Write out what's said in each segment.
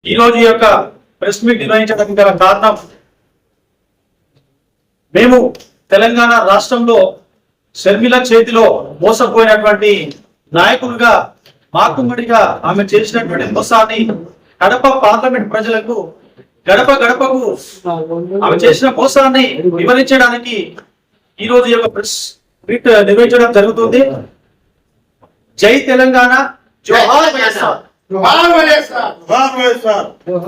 ఈ రోజు ఈ యొక్క ప్రెస్ మీట్ నిర్వహించడానికి గల కారణం, మేము తెలంగాణ రాష్ట్రంలో షర్మిల చేతిలో మోసపోయినటువంటి నాయకులుగా మాకుమ్మడిగా ఆమె చేసినటువంటి మోసాన్ని కడప పార్లమెంట్ ప్రజలకు గడప గడపకు ఆమె చేసిన మోసాన్ని వివరించడానికి ఈ రోజు ఈ యొక్క ప్రెస్ మీట్ నిర్వహించడం జరుగుతుంది. జై తెలంగాణ, జోహార్ వైఎస్ఆర్.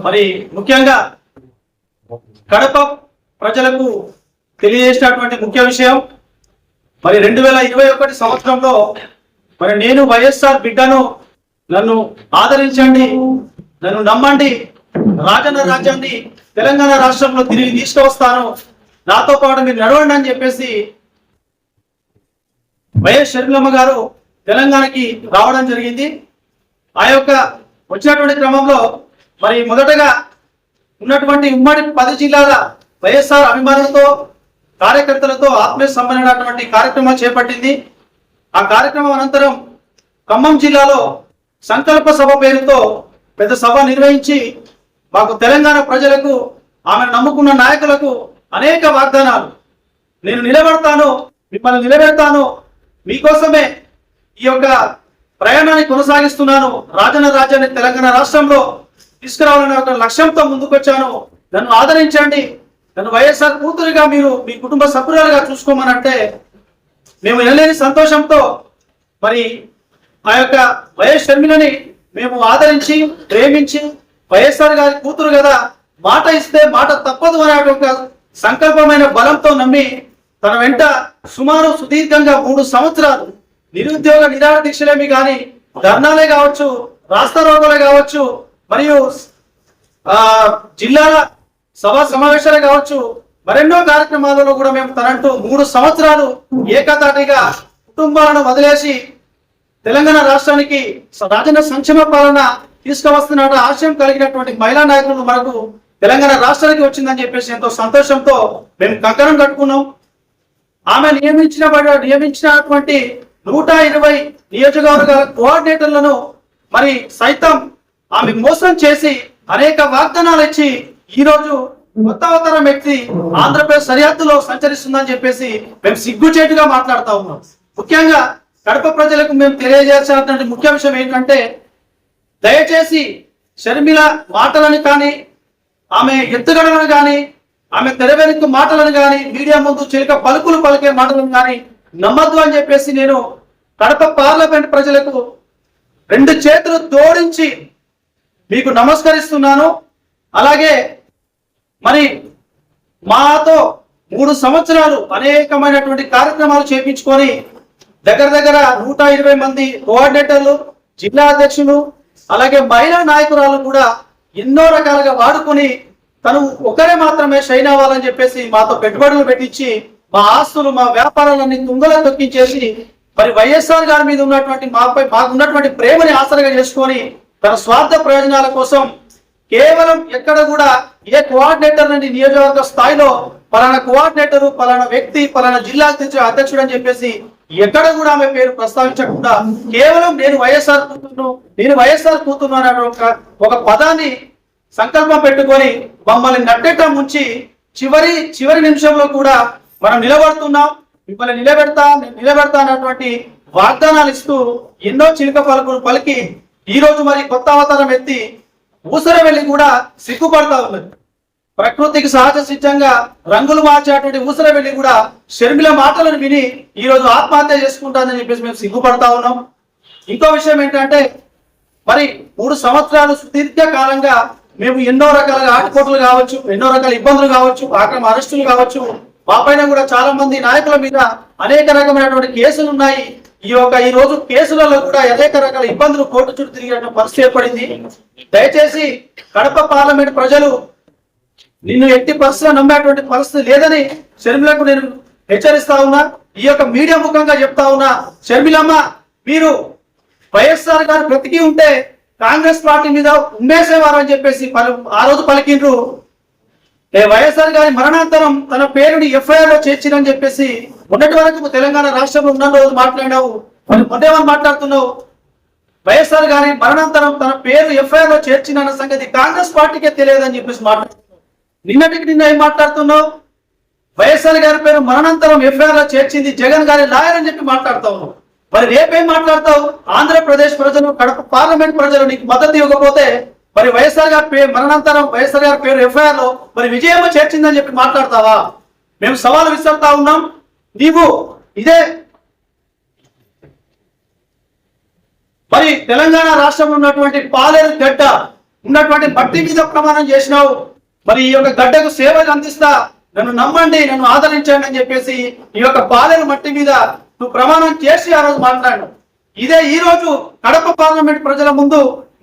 మరి ముఖ్యంగా కడప ప్రజలకు తెలియజేసినటువంటి ముఖ్య విషయం, మరి 2021 సంవత్సరంలో మరి నేను వైఎస్ఆర్ బిడ్డను, నన్ను ఆదరించండి, నన్ను నమ్మండి, రాజన్న రాజ్యాన్ని తెలంగాణ రాష్ట్రంలో తిరిగి తీసుకువస్తాను, నాతో పాటు మీరు నడవండి అని చెప్పేసి వైఎస్ షర్మిలమ్మ గారు తెలంగాణకి రావడం జరిగింది. ఆ యొక్క వచ్చినటువంటి క్రమంలో మరి మొదటగా ఉన్నటువంటి ఉమ్మడి 10 జిల్లాల వైఎస్ఆర్ అభిమానులతో, కార్యకర్తలతో ఆత్మీయ సంబంధమైనటువంటి కార్యక్రమాలు చేపట్టింది. ఆ కార్యక్రమం అనంతరం ఖమ్మం జిల్లాలో సంకల్ప సభ పేరుతో పెద్ద సభ నిర్వహించి మాకు తెలంగాణ ప్రజలకు, ఆమె నమ్ముకున్న నాయకులకు అనేక వాగ్దానాలు, నేను నిలబడతాను, మిమ్మల్ని నిలబెడతాను, మీకోసమే ఈ యొక్క ప్రయాణాన్ని కొనసాగిస్తున్నాను, రాజన్న రాజ్యాన్ని తెలంగాణ రాష్ట్రంలో తీసుకురావాలనే ఒక లక్ష్యంతో ముందుకొచ్చాను, నన్ను ఆదరించండి, నన్ను వైఎస్ఆర్ కూతురిగా మీరు మీ కుటుంబ సభ్యులుగా చూసుకోమని అంటే మేము వినలేని సంతోషంతో మరి ఆ యొక్క వైఎస్ షర్మిలని మేము ఆదరించి ప్రేమించి, వైఎస్ఆర్ గారి కూతురు కదా, మాట ఇస్తే మాట తప్పదు అనే ఒక సంకల్పమైన బలంతో నమ్మి తన వెంట సుమారు సుదీర్ఘంగా 3 సంవత్సరాలు నిరుద్యోగ నిరాహార దీక్షలేమి కానీ, ధర్నాలే కావచ్చు, రాస్తా రోకోలే కావచ్చు, మరియు జిల్లాల సభా సమావేశాలే కావచ్చు, మరెన్నో కార్యక్రమాలలో కూడా మేము తనంటూ 3 సంవత్సరాలు ఏకతాటిగా కుటుంబాలను వదిలేసి తెలంగాణ రాష్ట్రానికి రాజన్న సంక్షేమ పాలన తీసుకువస్తున్న ఆశయం కలిగినటువంటి మహిళా నాయకులు మనకు తెలంగాణ రాష్ట్రానికి వచ్చిందని చెప్పేసి ఎంతో సంతోషంతో మేము కంకణం కట్టుకున్నాం. ఆమె నియమించినటువంటి 120 నియోజకవర్గ కోఆర్డినేటర్లను మరి సైతం ఆమె మోసం చేసి అనేక వాగ్దానాలు ఇచ్చి ఈ రోజు కొత్త అవతారం వ్యక్తి ఆంధ్రప్రదేశ్ సరిహద్దులో సంచరిస్తుందని చెప్పేసి మేము సిగ్గుచేటుగా మాట్లాడుతా ఉన్నాం. ముఖ్యంగా కడప ప్రజలకు మేము తెలియజేయాల్సినటువంటి ముఖ్య విషయం ఏంటంటే, దయచేసి షర్మిల మాటలను కానీ, ఆమె ఎత్తుగడలను కానీ, ఆమె తెరవెనుక మాటలను కానీ, మీడియా ముందు చిలక పలుకులు పలికే మాటలను కానీ నమ్మద్దు అని చెప్పేసి నేను కడప పార్లమెంట్ ప్రజలకు 2 చేతులు జోడించి మీకు నమస్కరిస్తున్నాను. అలాగే మరి మాతో 3 సంవత్సరాలు అనేకమైనటువంటి కార్యక్రమాలు చేపించుకొని దగ్గర 120 మంది కోఆర్డినేటర్లు, జిల్లా అధ్యక్షులు, అలాగే మహిళా నాయకురాలు కూడా ఎన్నో రకాలుగా వాడుకొని తను ఒకరే మాత్రమే షైన్ అవ్వాలని చెప్పేసి మాతో పెట్టుబడులు పెట్టించి మా ఆస్తులు, మా వ్యాపారాలన్నీ తుంగలో తొక్కించేసి మరి వైఎస్ఆర్ గారి మీద ఉన్నటువంటి మాకు ఉన్నటువంటి ప్రేమని ఆసరగా చేసుకొని తన స్వార్థ ప్రయోజనాల కోసం కేవలం ఎక్కడ కూడా ఏ కోఆర్డినేటర్ నుండి నియోజకవర్గ స్థాయిలో పలానా కోఆర్డినేటర్, పలానా వ్యక్తి, పలానా జిల్లా అధ్యక్షుడు అని చెప్పేసి ఎక్కడ కూడా ఆమె పేరు ప్రస్తావించకుండా కేవలం నేను వైఎస్ఆర్ కూతురు అనే ఒక పదాన్ని సంకల్పం పెట్టుకొని మమ్మల్ని నట్టేట ముంచి చివరి నిమిషంలో కూడా మనం నిలబడుతున్నాం, మిమ్మల్ని నిలబెడతా అన్నటువంటి వాగ్దానాలు ఇస్తూ ఎన్నో చిలుక పలుకులు పలికి ఈ రోజు మరి కొత్త అవతారం ఎత్తి ఊసర వెళ్ళి కూడా సిగ్గుపడతా ఉన్నది. ప్రకృతికి సహజ సిద్ధంగా రంగులు మార్చేటువంటి ఊసర వెళ్ళి కూడా షర్మిల మాటలను విని ఈ రోజు ఆత్మహత్య చేసుకుంటానని చెప్పేసి మేము సిగ్గుపడతా ఉన్నాం. ఇంకో విషయం ఏంటంటే, మరి 3 సంవత్సరాలు సుదీర్ఘ కాలంగా మేము ఎన్నో రకాలుగా ఆటుపోటులు కావచ్చు, ఎన్నో రకాల ఇబ్బందులు కావచ్చు, అక్రమ అరెస్టులు కావచ్చు, మా పైన కూడా చాలా మంది నాయకుల మీద అనేక రకమైనటువంటి కేసులు ఉన్నాయి. ఈ రోజు కేసులలో కూడా అనేక రకాల ఇబ్బందులు కోర్టు చుట్టూ తిరిగిన పరిస్థితి ఏర్పడింది. దయచేసి కడప పార్లమెంట్ ప్రజలు నిన్ను ఎట్టి పరిస్థితుల్లో నమ్మేటువంటి పరిస్థితి లేదని షర్మిలకు నేను హెచ్చరిస్తా ఉన్నా. ఈ యొక్క మీడియా ముఖంగా చెప్తా ఉన్నా, షర్మిలమ్మ మీరు వైఎస్ఆర్ గారు బ్రతికి ఉంటే కాంగ్రెస్ పార్టీ మీద ఉమ్మేసేవారు అని చెప్పేసి ఆ రోజు పలికిండ్రు. వైఎస్ఆర్ గారి మరణాంతరం తన పేరుని ఎఫ్ఐఆర్ లో చేర్చిరని చెప్పేసి మొన్నటి వరకు తెలంగాణ రాష్ట్రంలో ఉన్న రోజు మాట్లాడినావు, మరి మొన్నేమని మాట్లాడుతున్నావు? వైఎస్ఆర్ గారి మరణాంతరం తన పేరు ఎఫ్ఐఆర్ లో చేర్చిన సంగతి కాంగ్రెస్ పార్టీకే తెలియదని చెప్పేసి మాట్లాడుతున్నావు. నిన్నటికి నిన్న ఏం మాట్లాడుతున్నావు? వైఎస్ఆర్ గారి పేరు మరణాంతరం ఎఫ్ఐఆర్ లో చేర్చింది జగన్ గారి లాయర్ అని చెప్పి మాట్లాడుతావు. మరి రేపేం మాట్లాడతావు? ఆంధ్రప్రదేశ్ ప్రజలు, కడప పార్లమెంట్ ప్రజలు నీకు మద్దతు ఇవ్వకపోతే మరి వైఎస్ఆర్ గారి పేరు మరణాంతరం వైఎస్ఆర్ గారి పేరు ఎఫ్ఐఆర్ లో మరి విజయమ్మ చేర్చిందని చెప్పి మాట్లాడతావా? మేము సవాలు విసురుతా ఉన్నాం. నీవు ఇదే మరి తెలంగాణ రాష్ట్రంలో ఉన్నటువంటి పాలేరు గడ్డ ఉన్నటువంటి మట్టి మీద ప్రమాణం చేసినావు. మరి ఈ యొక్క గడ్డకు సేవలు అందిస్తా, నన్ను నమ్మండి, నన్ను ఆదరించండి అని చెప్పేసి ఈ యొక్క పాలేరు మట్టి మీద నువ్వు ప్రమాణం చేసి ఆ రోజు మాట్లాడు. ఇదే ఈ రోజు కడప పార్లమెంట్ ప్రజల ముందు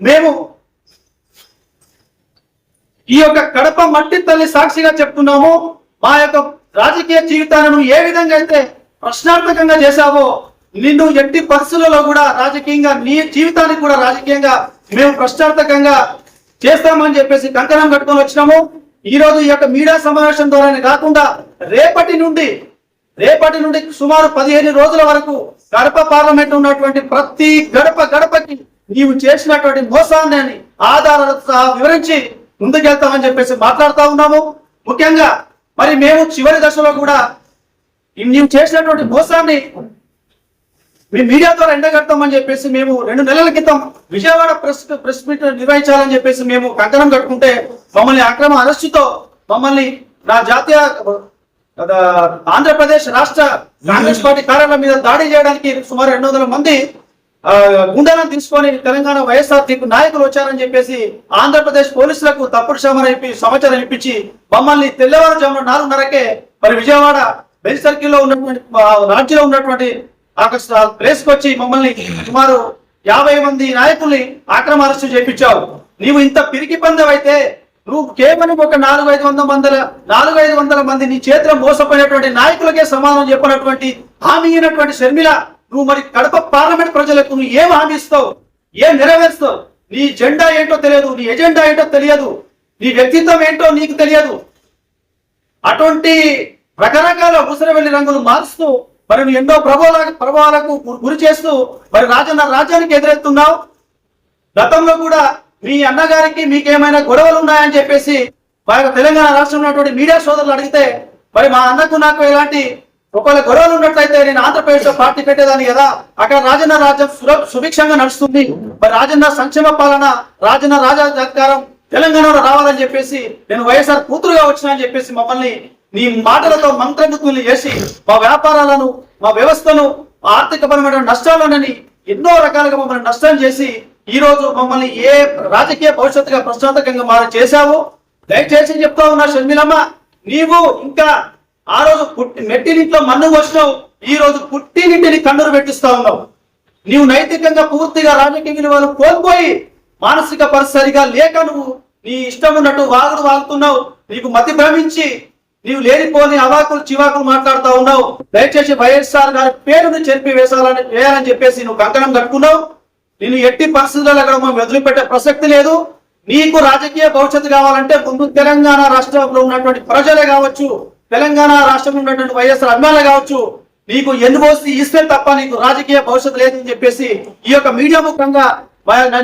మేము ఈ యొక్క కడప మట్టి తల్లి సాక్షిగా చెప్తున్నాము. మా యొక్క రాజకీయ జీవితాలను ఏ విధంగా అయితే ప్రశ్నార్థకంగా చేశావో నిన్ను ఎట్టి పరిస్థితులలో కూడా రాజకీయంగా నీ జీవితానికి కూడా రాజకీయంగా మేము ప్రశ్నార్థకంగా చేస్తామని చెప్పేసి కంకణం కట్టుకొని వచ్చినాము. ఈ రోజు ఈ యొక్క మీడియా సమావేశం ద్వారానే కాకుండా రేపటి నుండి సుమారు 15 రోజుల వరకు కడప పార్లమెంట్ ఉన్నటువంటి ప్రతి గడపకి నీవు చేసినటువంటి మోసాన్ని ఆధారాలతో సహా వివరించి ముందుకెళ్తామని చెప్పేసి మాట్లాడుతూ ఉన్నాము. ముఖ్యంగా మరి మేము చివరి దశలో కూడా నీవు చేసినటువంటి మోసాన్ని మీ మీడియా ద్వారా ఎండగడతామని చెప్పేసి మేము 2 నెలల క్రితం విజయవాడ ప్రెస్ మీట్ నిర్వహించాలని చెప్పేసి మేము కంకణం కట్టుకుంటే మమ్మల్ని అక్రమ అరెస్టుతో మమ్మల్ని నా జాతీయ ఆంధ్రప్రదేశ్ రాష్ట్ర కాంగ్రెస్ పార్టీ కార్యాలయం మీద దాడి చేయడానికి సుమారు 200 మంది గుండాలను తీసుకొని తెలంగాణ వైఎస్ఆర్సీపీ నాయకులు వచ్చారని చెప్పేసి ఆంధ్రప్రదేశ్ పోలీసులకు తప్పుడు సమాచారం ఇప్పించి మమ్మల్ని తెల్లవారుజామున 4:30కే మరి విజయవాడ బెల్ సర్కిల్లో ఉన్నటువంటి రాజ్యంలో ఉన్నటువంటి ప్లేస్ కు వచ్చి మమ్మల్ని సుమారు 50 మంది నాయకుల్ని అక్రమ అరెస్టు చేయించావు. నీవు ఇంత పిరికి పందవైతే నువ్వు కేవలం ఒక 400-500 మంది నీ చేతిలో మోసపోయినటువంటి నాయకులకే సమాధానం చెప్పినటువంటి హామీ అయినటువంటి షర్మిల, నువ్వు మరి కడప పార్లమెంట్ ప్రజలకు నువ్వు ఏం హామీ ఇస్తావు, ఏం నెరవేరుస్తావు? నీ జెండా ఏంటో తెలియదు, నీ ఎజెండా ఏంటో తెలియదు, నీ వ్యక్తిత్వం ఏంటో నీకు తెలియదు. అటువంటి రకరకాల ముసరవెల్లి రంగులు మారుస్తూ మరి నువ్వు ఎన్నో ప్రభావాలకు గురి చేస్తూ మరి రాజ్యానికి ఎదురెత్తున్నావు. గతంలో కూడా మీ అన్నగారికి మీకేమైనా గొడవలు ఉన్నాయని చెప్పేసి తెలంగాణ రాష్ట్రంలో ఉన్నటువంటి మీడియా సోదరులు అడిగితే మరి మా అన్నకు నాకు ఎలాంటి ఒకవేళ గొడవలు ఉన్నట్లయితే నేను ఆంధ్రప్రదేశ్ లో పార్టీ పెట్టేదాన్ని కదా, అక్కడ రాజ్యం సుభిక్షంగా నడుస్తుంది, మరి రాజన్న సంక్షేమ పాలన రాజాధికారం తెలంగాణలో రావాలని చెప్పేసి నేను వైఎస్ఆర్ కూతురుగా వచ్చినా అని చెప్పేసి మమ్మల్ని నీ మాటలతో మంత్రముగ్ధులు చేసి మా వ్యాపారాలను, మా వ్యవస్థను, ఆర్థికపరమైన నష్టాలనని ఎన్నో రకాలుగా మమ్మల్ని నష్టం చేసి ఈ రోజు మమ్మల్ని ఏ రాజకీయ భవిష్యత్తుగా ప్రశ్నార్థకంగా చేశావు. దయచేసి చెప్తా ఉన్నా షర్మిలమ్మ, నీవు ఇంకా ఆ రోజు మెట్టినింట్లో మన్ను వచ్చినావు, ఈ రోజు పుట్టినింటిని కన్నురు పెట్టిస్తా ఉన్నావు. నీవు నైతికంగా పూర్తిగా రాజకీయ విలువలు కోల్పోయి మానసిక పరిస్థితిగా లేక నువ్వు నీ ఇష్టం ఉన్నట్టు వాగుతున్నావు. నీకు మతి భ్రమించి నీవు లేనిపోని అవాకులు చివాకులు మాట్లాడుతూ ఉన్నావు. దయచేసి వైఎస్ఆర్ గారి పేరును చెరిపి వేయాలని చెప్పేసి నువ్వు కంకణం కట్టుకున్నావు. నేను ఎట్టి పరిస్థితుల్లో కూడా మనం వదిలిపెట్టే ప్రసక్తి లేదు. నీకు రాజకీయ భవిష్యత్తు కావాలంటే ముందు తెలంగాణ రాష్ట్రంలో ఉన్నటువంటి ప్రజలే కావచ్చు, తెలంగాణ రాష్ట్రంలో ఉన్నటువంటి వైఎస్ఆర్ అభిమానులే కావచ్చు, నీకు ఎన్నుపోసి ఇస్తే తప్ప నీకు రాజకీయ భవిష్యత్తు లేదని చెప్పేసి ఈ యొక్క మీడియా ముఖంగా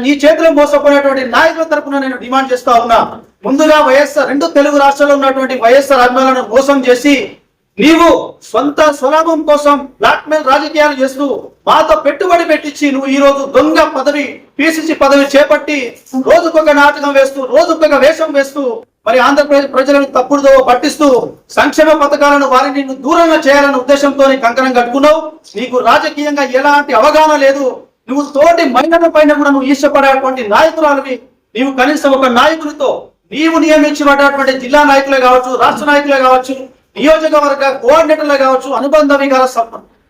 నీ చేతిలో మోసపోయినటువంటి నాయకుల తరపున నేను డిమాండ్ చేస్తా ఉన్నా. ముందుగా వైఎస్ఆర్ 2 తెలుగు రాష్ట్రాల్లో ఉన్నటువంటి వైఎస్ఆర్ అభిమానులను మోసం చేసి నీవు సొంత స్వలాభం కోసం బ్లాక్మెయిల్ రాజకీయాలు చేస్తూ మాతో పెట్టుబడి పెట్టించి నువ్వు ఈ రోజు దొంగ పదవి పిసిసి పదవి చేపట్టి రోజుకొక నాటకం వేస్తూ రోజుకొక వేషం వేస్తూ మరి ఆంధ్రప్రదేశ్ ప్రజలను తప్పుడుదో పట్టిస్తూ సంక్షేమ పథకాలను వారిని దూరంగా చేయాలనే ఉద్దేశంతో కంకణం కట్టుకున్నావు. నీకు రాజకీయంగా ఎలాంటి అవగాహన లేదు. నువ్వు తోటి మహిళల పైన కూడా నువ్వు ఈర్ష్యపడేటువంటి నాయకురాలివి. నీవు కనీసం ఒక నాయకుడితో నీవు నియమించబడ్డటువంటి జిల్లా నాయకులే కావచ్చు, రాష్ట్ర నాయకులే కావచ్చు, నియోజకవర్గ కోఆర్డినేటర్లే కావచ్చు, అనుబంధ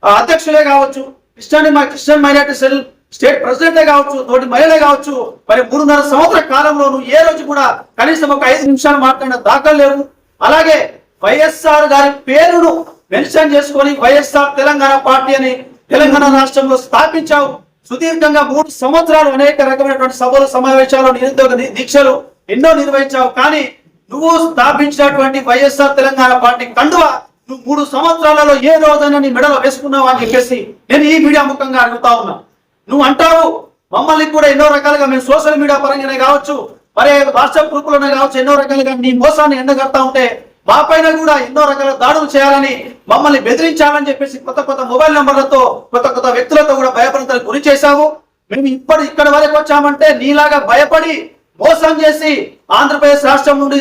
అధ్యక్షులే కావచ్చు, క్రిస్టియన్ మైనారిటీ సెల్ స్టేట్ ప్రెసిడెంటే కావచ్చు, తోటి మహిళలే కావచ్చు, మరి 3.5 సంవత్సర కాలంలో నువ్వు ఏ రోజు కూడా కనీసం ఒక 5 నిమిషాలు మాట్లాడిన దాఖలు లేవు. అలాగే వైఎస్ఆర్ గారి పేరును మెన్షన్ చేసుకొని వైఎస్ఆర్ తెలంగాణ పార్టీ అని తెలంగాణ రాష్ట్రంలో స్థాపించావు. సుదీర్ఘంగా 3 సంవత్సరాలు అనేక రకమైనటువంటి సభలు, సమావేశాలు, నిరుద్యోగ దీక్షలు ఎన్నో నిర్వహించావు. కానీ నువ్వు స్థాపించినటువంటి వైఎస్ఆర్ తెలంగాణ పార్టీ కండువా నువ్వు 3 సంవత్సరాలలో ఏ రోజైనా నీ మెడలో వేసుకున్నావు అని చెప్పేసి నేను ఈ మీడియా ముఖంగా అడుగుతా ఉన్నా. నువ్వు అంటావు మమ్మల్ని కూడా ఎన్నో రకాలుగా మేము సోషల్ మీడియా పరంగానే కావచ్చు, మరి వాట్సాప్ గ్రూపులోనే కావచ్చు, ఎన్నో రకాలుగా నీ మోసాన్ని ఎండగడతా ఉంటే మా పైన కూడా ఎన్నో రకాల దాడులు చేయాలని, మమ్మల్ని బెదిరించాలని చెప్పేసి కొత్త కొత్త మొబైల్ నంబర్లతో కొత్త కొత్త వ్యక్తులతో కూడా భయపడతానికి గురి చేశాము. మేము ఇక్కడ వరకు వచ్చామంటే నీలాగా భయపడి మోసం చేసి ఆంధ్రప్రదేశ్ రాష్ట్రం నుండి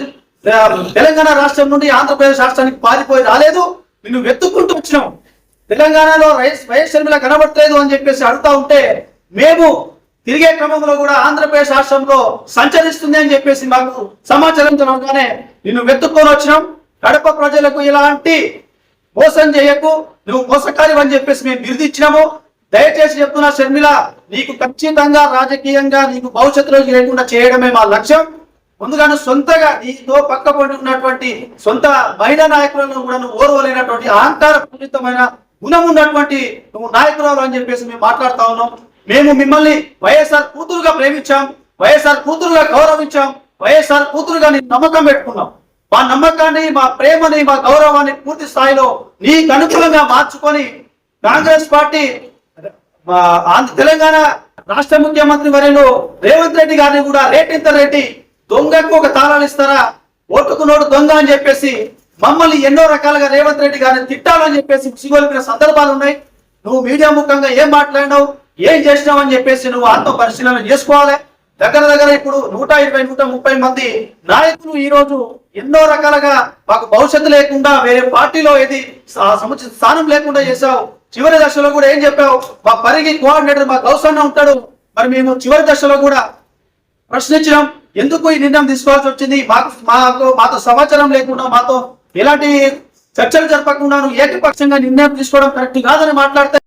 తెలంగాణ రాష్ట్రం నుండి ఆంధ్రప్రదేశ్ రాష్ట్రానికి పారిపోయి రాలేదు, నిన్ను వెతుక్కుంటూ వచ్చినాం. తెలంగాణలో వైఎస్ షర్మిల కనబడట్లేదు అని చెప్పేసి అడుగుతా ఉంటే మేము తిరిగే క్రమంలో కూడా ఆంధ్రప్రదేశ్ రాష్ట్రంలో సంచరిస్తుంది అని చెప్పేసి మాకు సమాచారం జరగగానే నిన్ను వెతుక్కొని వచ్చినాం. కడప ప్రజలకు ఇలాంటి మోసం చేయకు, నువ్వు మోసకారి అని చెప్పేసి మేము బిరుదిచ్చినాము. దయచేసి చెప్తున్నా షర్మిల, నీకు ఖచ్చితంగా రాజకీయంగా నీకు భవిష్యత్తులో లేకుండా చేయడమే మా లక్ష్యం. ముందుగాను సొంతగా నీతో పక్క పడి ఉన్నటువంటి సొంత మహిళా నాయకులను కూడా నువ్వు ఓర్వలేనటువంటి అహంకార పూరితమైన గుణం ఉన్నటువంటి నువ్వు నాయకురాలు అని చెప్పేసి మేము మాట్లాడుతా ఉన్నాం. మేము మిమ్మల్ని వైఎస్ఆర్ కూతురుగా ప్రేమించాం, వైఎస్ఆర్ కూతురుగా గౌరవించాం, వైఎస్ఆర్ కూతురుగా నీ నమ్మకం పెట్టుకున్నాం. మా నమ్మకాన్ని, మా ప్రేమని, మా గౌరవాన్ని పూర్తి స్థాయిలో నీకు అనుకూలంగా మార్చుకొని కాంగ్రెస్ పార్టీ తెలంగాణ రాష్ట్ర ముఖ్యమంత్రి వర్యులు రేవంత్ రెడ్డి గారిని కూడా రెడ్డి దొంగకు ఒక తాళాలు ఇస్తారా, ఓటుకు నోటు దొంగ అని చెప్పేసి మమ్మల్ని ఎన్నో రకాలుగా రేవంత్ రెడ్డి గారిని తిట్టాలని చెప్పేసి సిగొలిపిన సందర్భాలు ఉన్నాయి. నువ్వు మీడియా ముఖంగా ఏం మాట్లాడినావు, ఏం చేసినావు అని చెప్పేసి నువ్వు ఆత్మ పరిశీలన చేసుకోవాలి. దగ్గర ఇప్పుడు 120-130 మంది నాయకులు ఈ రోజు ఎన్నో రకాలుగా మాకు భవిష్యత్తు లేకుండా వేరే పార్టీలో ఏది సముచిత స్థానం లేకుండా చేశావు. చివరి దశలో కూడా ఏం చెప్పావు, మా పరిగి కోఆర్డినేటర్ మా గౌసన్న ఉంటాడు. మరి మేము చివరి దశలో కూడా ప్రశ్నించినాం, ఎందుకు ఈ నిర్ణయం తీసుకోవాల్సి వచ్చింది, మాతో సమాచారం లేకుండా, మాతో ఎలాంటి చర్చలు జరపకుండా ఏకపక్షంగా నిర్ణయం తీసుకోవడం కరెక్ట్ కాదని మాట్లాడితే